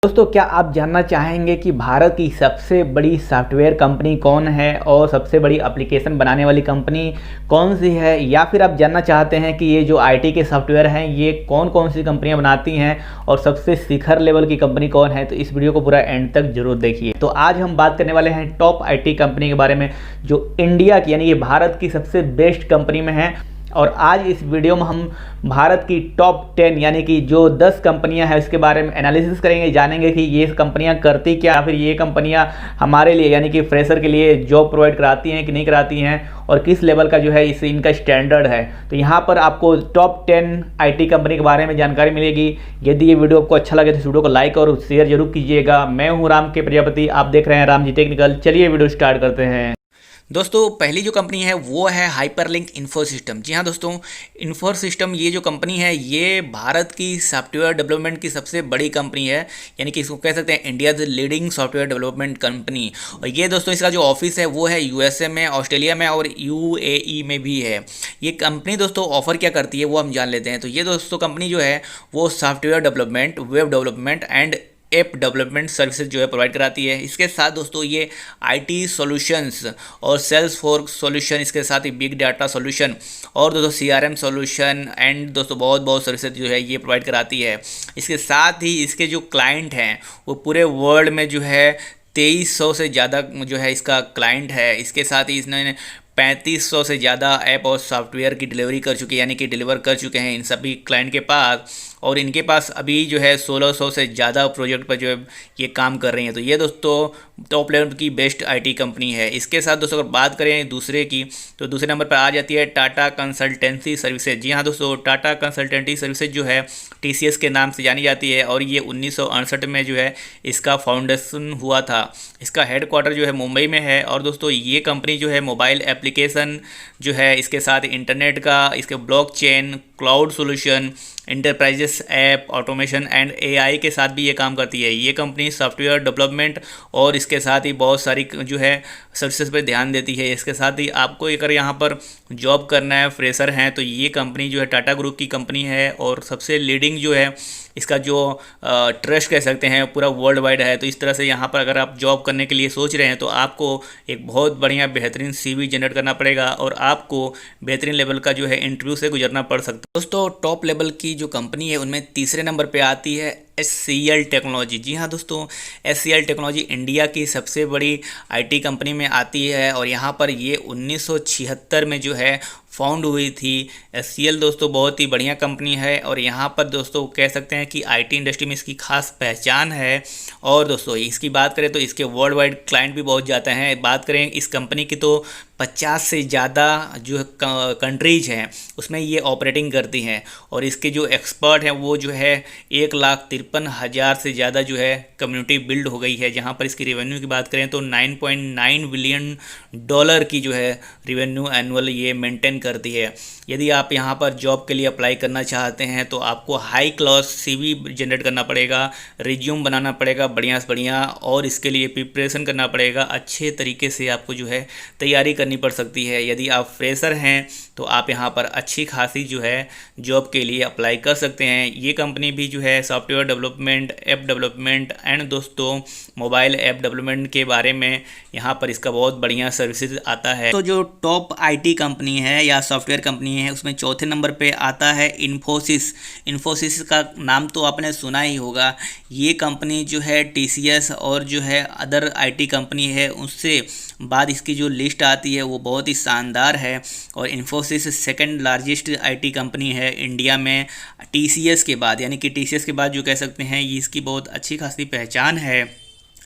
दोस्तों, क्या आप जानना चाहेंगे कि भारत की सबसे बड़ी सॉफ्टवेयर कंपनी कौन है और सबसे बड़ी एप्लीकेशन बनाने वाली कंपनी कौन सी है, या फिर आप जानना चाहते हैं कि ये जो आईटी के सॉफ्टवेयर हैं ये कौन कौन सी कंपनियां बनाती हैं और सबसे शिखर लेवल की कंपनी कौन है, तो इस वीडियो को पूरा एंड तक जरूर देखिए। तो आज हम बात करने वाले हैं टॉप आईटी कंपनी के बारे में जो इंडिया की यानी कि भारत की सबसे बेस्ट कंपनी में है। और आज इस वीडियो में हम भारत की टॉप 10 यानी कि जो 10 कंपनियां हैं उसके बारे में एनालिसिस करेंगे, जानेंगे कि ये कंपनियां करती क्या, फिर ये कंपनियां हमारे लिए यानी कि फ्रेशर के लिए जॉब प्रोवाइड कराती हैं कि नहीं कराती हैं और किस लेवल का जो है इस इनका स्टैंडर्ड है। तो यहाँ पर आपको टॉप 10 आईटी कंपनी के बारे में जानकारी मिलेगी। यदि ये वीडियो आपको अच्छा लगे तो इस वीडियो को लाइक और शेयर जरूर कीजिएगा। मैं हूँ राम के प्रजापति, आप देख रहे हैं राम जी टेक्निकल। चलिए वीडियो स्टार्ट करते हैं। दोस्तों, पहली जो कंपनी है वो है हाइपरलिंक इन्फोसिस्टम। जी हाँ दोस्तों, इन्फोसिस्टम ये जो कंपनी है ये भारत की सॉफ्टवेयर डेवलपमेंट की सबसे बड़ी कंपनी है, यानी कि इसको कह सकते हैं India the leading software development company. और ये दोस्तों इसका जो ऑफिस है वो है यूएसए में, ऑस्ट्रेलिया में और यूएई में भी है। ये कंपनी दोस्तों ऑफर क्या करती है वो हम जान लेते हैं। तो ये दोस्तों कंपनी जो है वो software development, web development and app development services जो है प्रोवाइड कराती है। इसके साथ दोस्तों ये आईटी सॉल्यूशंस और सेल्स फोर्स सॉल्यूशन, इसके साथ ही बिग डाटा सॉल्यूशन और दोस्तों सीआरएम सॉल्यूशन एंड दोस्तों बहुत सर्विसेज जो है ये प्रोवाइड कराती है। इसके साथ ही इसके जो क्लाइंट हैं वो पूरे वर्ल्ड में जो है 2300 से ज़्यादा जो है इसका क्लाइंट है। इसके साथ ही इसने 3500 से ज़्यादा ऐप और सॉफ्टवेयर की डिलीवरी कर चुके हैं, यानी कि डिलीवर कर चुके हैं इन सभी क्लाइंट के पास। और इनके पास अभी जो है 1600 से ज़्यादा प्रोजेक्ट पर जो है ये काम कर रही हैं। तो ये दोस्तों टॉप लेवल की बेस्ट आईटी कंपनी है। इसके साथ दोस्तों अगर बात करें दूसरे की, तो दूसरे नंबर पर आ जाती है टाटा कंसल्टेंसी सर्विसेज। जी हाँ दोस्तों, टाटा कंसल्टेंसी सर्विसेज जो है टीसीएस के नाम से जानी जाती है और ये 1968 में जो है इसका फाउंडेशन हुआ था। इसका हेडक्वार्टर जो है मुंबई में है। और दोस्तों ये कंपनी जो है मोबाइल एप्लीकेशन जो है, इसके साथ इंटरनेट का, इसके blockchain, cloud solution, enterprises app, automation and AI के साथ भी ये काम करती है। ये कंपनी सॉफ्टवेयर डेवलपमेंट और इसके साथ ही बहुत सारी जो है सर्विसेज पर ध्यान देती है। इसके साथ ही आपको अगर यहाँ पर जॉब करना है, फ्रेशर हैं, तो ये कंपनी जो है टाटा ग्रुप की कंपनी है और सबसे लीडिंग जो है इसका जो ट्रस्ट कह सकते हैं पूरा वर्ल्ड वाइड है। तो इस तरह से यहाँ पर अगर आप जॉब करने के लिए सोच रहे हैं तो आपको एक बहुत बढ़िया बेहतरीन सीवी जनरेट करना पड़ेगा और आपको बेहतरीन लेवल का जो है इंटरव्यू से गुजरना पड़ सकता है। दोस्तों टॉप लेवल की जो कंपनी है उनमें तीसरे नंबर पे आती है HCL टेक्नोलॉजी। जी हाँ दोस्तों, HCL टेक्नोलॉजी इंडिया की सबसे बड़ी आईटी कंपनी में आती है और यहाँ पर ये 1976 में जो है फाउंड हुई थी। HCL दोस्तों बहुत ही बढ़िया कंपनी है और यहाँ पर दोस्तों कह सकते हैं कि आईटी इंडस्ट्री में इसकी खास पहचान है। और दोस्तों इसकी बात करें तो इसके वर्ल्ड वाइड क्लाइंट भी बहुत ज़्यादा हैं। बात करें इस कंपनी की तो 50 से ज़्यादा जो कंट्रीज हैं उसमें ये ऑपरेटिंग करती हैं और इसके जो एक्सपर्ट हैं वो जो है 1,53,000 से ज़्यादा जो है कम्युनिटी बिल्ड हो गई है। जहाँ पर इसकी रेवेन्यू की बात करें तो 9.9 बिलियन डॉलर की जो है रेवेन्यू एनुअल ये मेंटेन करती है। यदि आप यहाँ पर जॉब के लिए अप्लाई करना चाहते हैं तो आपको हाई क्लास सीवी जनरेट करना पड़ेगा, रिज्यूम बनाना पड़ेगा बढ़िया से बढ़िया, और इसके लिए प्रिपरेशन करना पड़ेगा। अच्छे तरीके से आपको जो है तैयारी करनी पड़ सकती है। यदि आप फ्रेशर हैं तो आप यहाँ पर अच्छी खासी जो है जॉब के लिए अप्लाई कर सकते हैं। ये कंपनी भी जो है software development, app development and दोस्तों मोबाइल ऐप डेवलपमेंट के बारे में यहाँ पर इसका बहुत बढ़िया सर्विसेज आता है। तो जो टॉप आईटी कंपनी है या सॉफ्टवेयर कंपनी है उसमें चौथे नंबर पे आता है इन्फोसिस। इन्फोसिस का नाम तो आपने सुना ही होगा। ये कंपनी जो है टीसीएस और जो है अदर आईटी कंपनी है उससे बाद इसकी जो लिस्ट आती है वो बहुत ही शानदार है। और Infosys second largest IT company है इंडिया में टीसीएस के बाद, यानी कि टीसीएस के बाद जो कह सकते हैं ये इसकी बहुत अच्छी खासी पहचान है।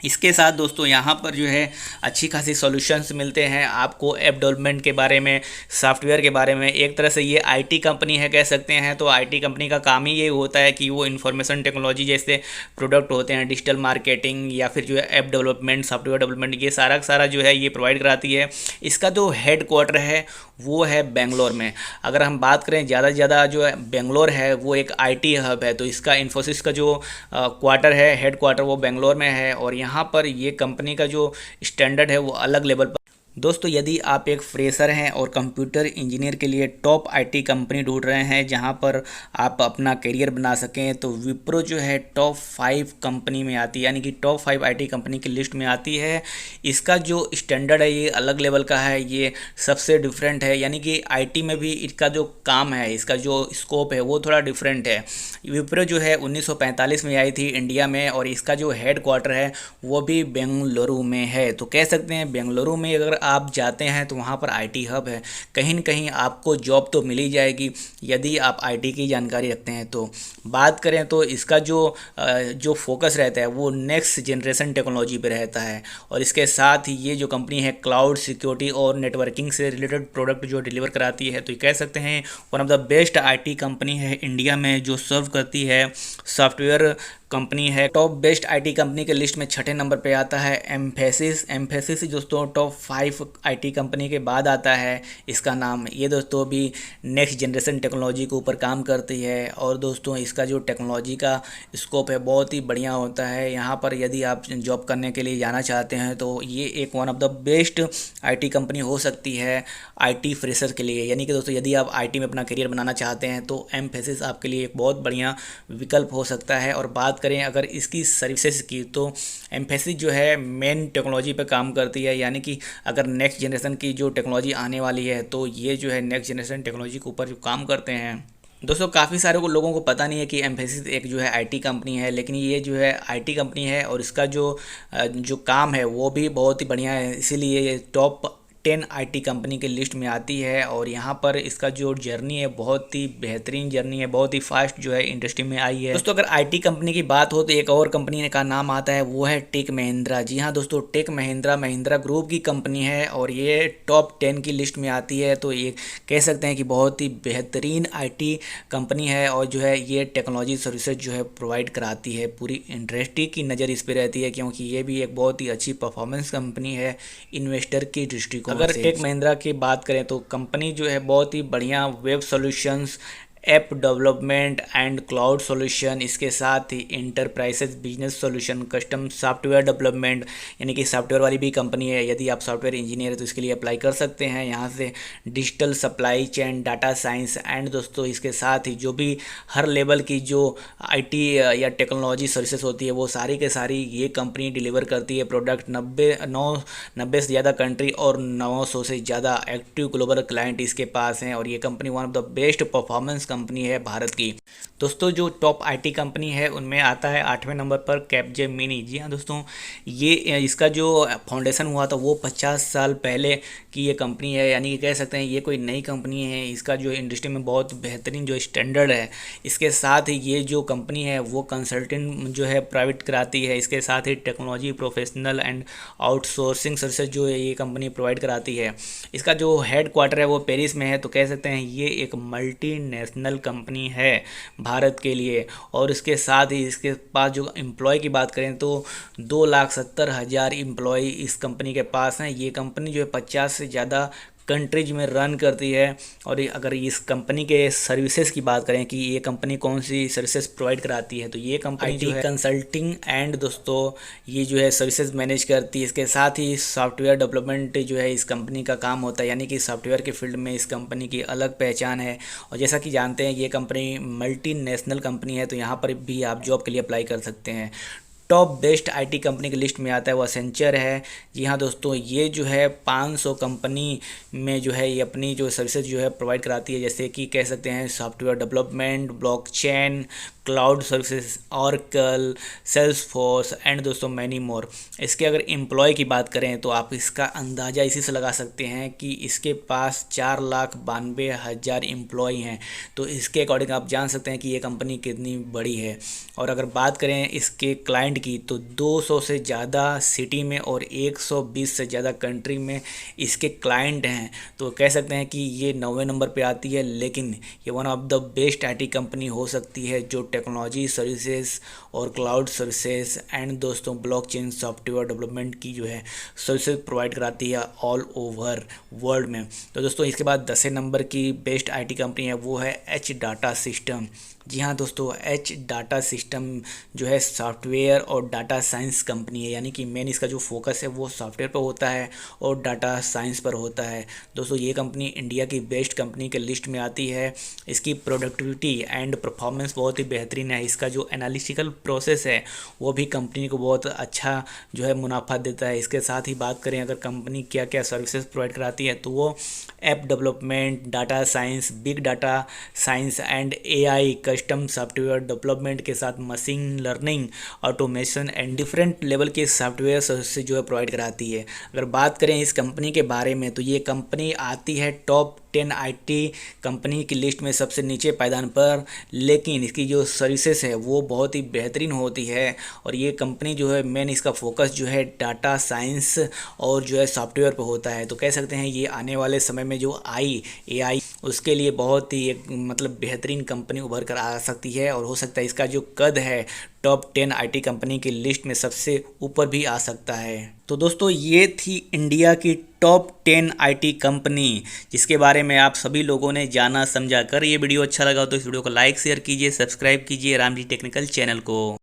इसके साथ दोस्तों यहाँ पर जो है अच्छी खासी सॉल्यूशंस मिलते हैं आपको ऐप डेवलपमेंट के बारे में, सॉफ्टवेयर के बारे में। एक तरह से ये आईटी कंपनी है कह सकते हैं। तो आईटी कंपनी का काम ही ये होता है कि वो इंफॉर्मेशन टेक्नोलॉजी जैसे प्रोडक्ट होते हैं, डिजिटल मार्केटिंग या फिर जो है ऐप डेवलपमेंट, सॉफ्टवेयर डेवलपमेंट, ये सारा का सारा जो है ये प्रोवाइड कराती है। इसका जो हेड क्वार्टर है वो है बेंगलोर में। अगर हम बात करें ज़्यादा से ज़्यादा जो है बेंगलोर है वो एक आईटी हब है। तो इसका इन्फोसिस का जो क्वार्टर है, हेड क्वार्टर, वो बेंगलोर में है। और यहाँ पर ये कंपनी का जो स्टैंडर्ड है वो अलग लेवल पर दोस्तों यदि आप एक फ्रेशर हैं और कंप्यूटर इंजीनियर के लिए टॉप आईटी कंपनी ढूंढ रहे हैं जहां पर आप अपना करियर बना सकें, तो विप्रो जो है टॉप 5 कंपनी में आती है, यानी कि टॉप 5 आईटी कंपनी की लिस्ट में आती है। इसका जो स्टैंडर्ड है ये अलग लेवल का है, ये सबसे डिफरेंट है, यानी कि आईटी में भी इसका जो काम है, इसका जो स्कोप है वो थोड़ा डिफरेंट है। विप्रो जो है 1945 में आई थी इंडिया में, और इसका जो हेड क्वार्टर है वो भी बेंगलुरु में है। तो कह सकते हैं बेंगलुरु में अगर आप जाते हैं तो वहाँ पर आईटी हब है, कहीं न कहीं आपको जॉब तो मिल ही जाएगी यदि आप आईटी की जानकारी रखते हैं। तो बात करें तो इसका जो फोकस रहता है वो नेक्स्ट जनरेशन टेक्नोलॉजी पे रहता है, और इसके साथ ही ये जो कंपनी है क्लाउड सिक्योरिटी और नेटवर्किंग से रिलेटेड प्रोडक्ट जो डिलीवर कराती है। तो ये कह सकते हैं one of the best IT company है इंडिया में, जो सर्व करती है सॉफ्टवेयर कंपनी है। टॉप बेस्ट आईटी कंपनी के लिस्ट में छठे नंबर पे आता है एम्फेसिस। एम्फेसिस दोस्तों टॉप 5 आईटी कंपनी के बाद आता है इसका नाम। ये दोस्तों भी नेक्स्ट जनरेशन टेक्नोलॉजी के ऊपर काम करती है, और दोस्तों इसका जो टेक्नोलॉजी का स्कोप है बहुत ही बढ़िया होता है। यहाँ पर यदि आप जॉब करने के लिए जाना चाहते हैं तो ये एक one of the best IT company हो सकती है आईटी फ्रेशर के लिए। यानी कि दोस्तों यदि आप आईटी में अपना करियर बनाना चाहते हैं तो एम्फेसिस आपके लिए एक बहुत बढ़िया विकल्प हो सकता है। और बात करें अगर इसकी सर्विसेज की, तो एम्फेसिस जो है मेन टेक्नोलॉजी पे काम करती है, यानी कि अगर नेक्स्ट जनरेशन की जो टेक्नोलॉजी आने वाली है तो ये जो है नेक्स्ट जनरेशन टेक्नोलॉजी के ऊपर जो काम करते हैं। दोस्तों काफ़ी सारे लोगों को पता नहीं है कि एम्फेसिस एक जो है आईटी कंपनी है, लेकिन ये जो है आईटी कंपनी है और इसका जो काम है वो भी बहुत ही बढ़िया है, इसीलिए ये टॉप 10 आईटी कंपनी के लिस्ट में आती है। और यहाँ पर इसका जो जर्नी है बहुत ही बेहतरीन जर्नी है, बहुत ही फास्ट जो है इंडस्ट्री में आई है। दोस्तों अगर आईटी कंपनी की बात हो तो एक और कंपनी का नाम आता है, वो है टेक महिंद्रा। जी हाँ दोस्तों, टेक महिंद्रा ग्रुप की कंपनी है और ये टॉप 10 की लिस्ट में आती है। तो ये कह सकते हैं कि बहुत ही बेहतरीन आईटी कंपनी है, और जो है ये टेक्नोलॉजी सर्विसेज जो है प्रोवाइड कराती है। पूरी इंडस्ट्री की नज़र इस पर रहती है, क्योंकि ये भी एक बहुत ही अच्छी परफॉर्मेंस कंपनी है इन्वेस्टर की दृष्टिकोण। अगर टेक महिंद्रा की बात करें तो कंपनी जो है बहुत ही बढ़िया web solutions, app development and cloud solution, इसके साथ ही enterprises business solution, custom software development, यानी कि सॉफ्टवेयर वाली भी कंपनी है। यदि आप सॉफ्टवेयर इंजीनियर है तो इसके लिए अप्लाई कर सकते हैं यहाँ से। Digital supply chain, data science and दोस्तों इसके साथ ही जो भी हर लेवल की जो आईटी या टेक्नोलॉजी सर्विसेज होती है वो सारी के सारी ये कंपनी डिलीवर करती है प्रोडक्ट। 90 से ज़्यादा कंट्री और 900 से ज़्यादा एक्टिव ग्लोबल क्लाइंट इसके पास हैं, और ये company one of the best performance company है भारत की। दोस्तों जो टॉप आईटी कंपनी है उनमें आता है 8वें नंबर पर कैपजेमिनी। जी हाँ दोस्तों, ये इसका जो फाउंडेशन हुआ था वो 50 साल पहले की ये कंपनी है, यानी कि कह सकते हैं ये कोई नई कंपनी है। इसका जो इंडस्ट्री में बहुत बेहतरीन जो स्टैंडर्ड है, इसके साथ ही ये जो कंपनी है वो कंसल्टेंट जो है प्राइवेट कराती है, इसके साथ ही technology professional and outsourcing services जो है ये कंपनी प्रोवाइड कराती है। इसका जो हेड क्वार्टर है वो पेरिस में है। तो कह सकते हैं ये एक मल्टी नेशनल कंपनी है भारत के लिए। और इसके साथ ही इसके पास जो एम्प्लॉय की बात करें तो 2,70,000 एम्प्लॉय इस कंपनी के पास हैं। ये कंपनी जो है 50 से ज़्यादा कंट्रीज में रन करती है। और अगर इस कंपनी के सर्विसेज की बात करें कि ये कंपनी कौन सी सर्विसेज प्रोवाइड कराती है, तो ये कंपनी जो है कंसल्टिंग एंड दोस्तों ये जो है सर्विसेज मैनेज करती है। इसके साथ ही सॉफ्टवेयर डेवलपमेंट जो है इस कंपनी का काम होता है, यानी कि सॉफ्टवेयर के फील्ड में इस कंपनी की अलग पहचान है। और जैसा कि जानते हैं ये कंपनी मल्टी नेशनल कंपनी है, तो यहाँ पर भी आप जॉब के लिए अप्लाई कर सकते हैं। टॉप बेस्ट आईटी कंपनी की लिस्ट में आता है वो एसेंचर है। जी हाँ दोस्तों, ये जो है 500 कंपनी में जो है ये अपनी जो सर्विसेज जो है प्रोवाइड कराती है, जैसे कि कह सकते हैं software development, blockchain, cloud services, oracle, Salesforce and दोस्तों मैनी मोर। इसके अगर एम्प्लॉय की बात करें तो आप इसका अंदाज़ा इसी से लगा सकते हैं कि इसके पास 4,92,000 एम्प्लॉय हैं। तो इसके अकॉर्डिंग आप जान सकते हैं कि ये कंपनी कितनी बड़ी है। और अगर बात करें इसके क्लाइंट की तो 200 से ज़्यादा सिटी में और 120 से ज़्यादा कंट्री में इसके क्लाइंट हैं। तो कह सकते हैं कि ये 9वें नंबर पे आती है, लेकिन ये one of the best IT company हो सकती है जो टेक्नोलॉजी सर्विसेज और क्लाउड सर्विसेज एंड दोस्तों ब्लॉकचेन सॉफ्टवेयर डेवलपमेंट की जो है सर्विसेज प्रोवाइड कराती है ऑल ओवर वर्ल्ड में। तो दोस्तों इसके बाद 10वें नंबर की बेस्ट आईटी कंपनी है वो है एच डाटा सिस्टम। जी हाँ दोस्तों, एच डाटा सिस्टम जो है सॉफ्टवेयर और डाटा साइंस कंपनी है, यानी कि मेन इसका जो फोकस है वो सॉफ्टवेयर पर होता है और डाटा साइंस पर होता है। दोस्तों ये कंपनी इंडिया की बेस्ट कंपनी के लिस्ट में आती है। इसकी प्रोडक्टिविटी एंड परफॉर्मेंस बहुत ही बेहतरीन है। इसका जो एनालिटिकल प्रोसेस है वो भी कंपनी को बहुत अच्छा जो है मुनाफा देता है। इसके साथ ही बात करें अगर कंपनी क्या क्या सर्विसेज प्रोवाइड कराती है, तो वो app development, data science, big data science and AI, custom software development के साथ machine learning, automation and different level के सॉफ्टवेयर सर्विसेज जो है प्रोवाइड कराती है। अगर बात करें इस कंपनी के बारे में, तो ये कंपनी आती है टॉप 10 आईटी कंपनी की लिस्ट में सबसे नीचे पायदान पर, लेकिन इसकी जो सर्विसेज है वो बहुत ही बेहतरीन होती है। और ये कंपनी जो है मेन इसका फोकस जो है डाटा साइंस और जो है सॉफ्टवेयर पर होता है। तो कह सकते हैं ये आने वाले समय में जो एआई उसके लिए बहुत ही एक मतलब बेहतरीन कंपनी उभर कर आ सकती है, और हो सकता है इसका जो कद है टॉप 10 आईटी कंपनी की लिस्ट में सबसे ऊपर भी आ सकता है। तो दोस्तों ये थी इंडिया की टॉप 10 आईटी कंपनी, जिसके बारे में आप सभी लोगों ने जाना समझा कर। ये वीडियो अच्छा लगा तो इस वीडियो को लाइक शेयर कीजिए, सब्सक्राइब कीजिए राम जी टेक्निकल चैनल को।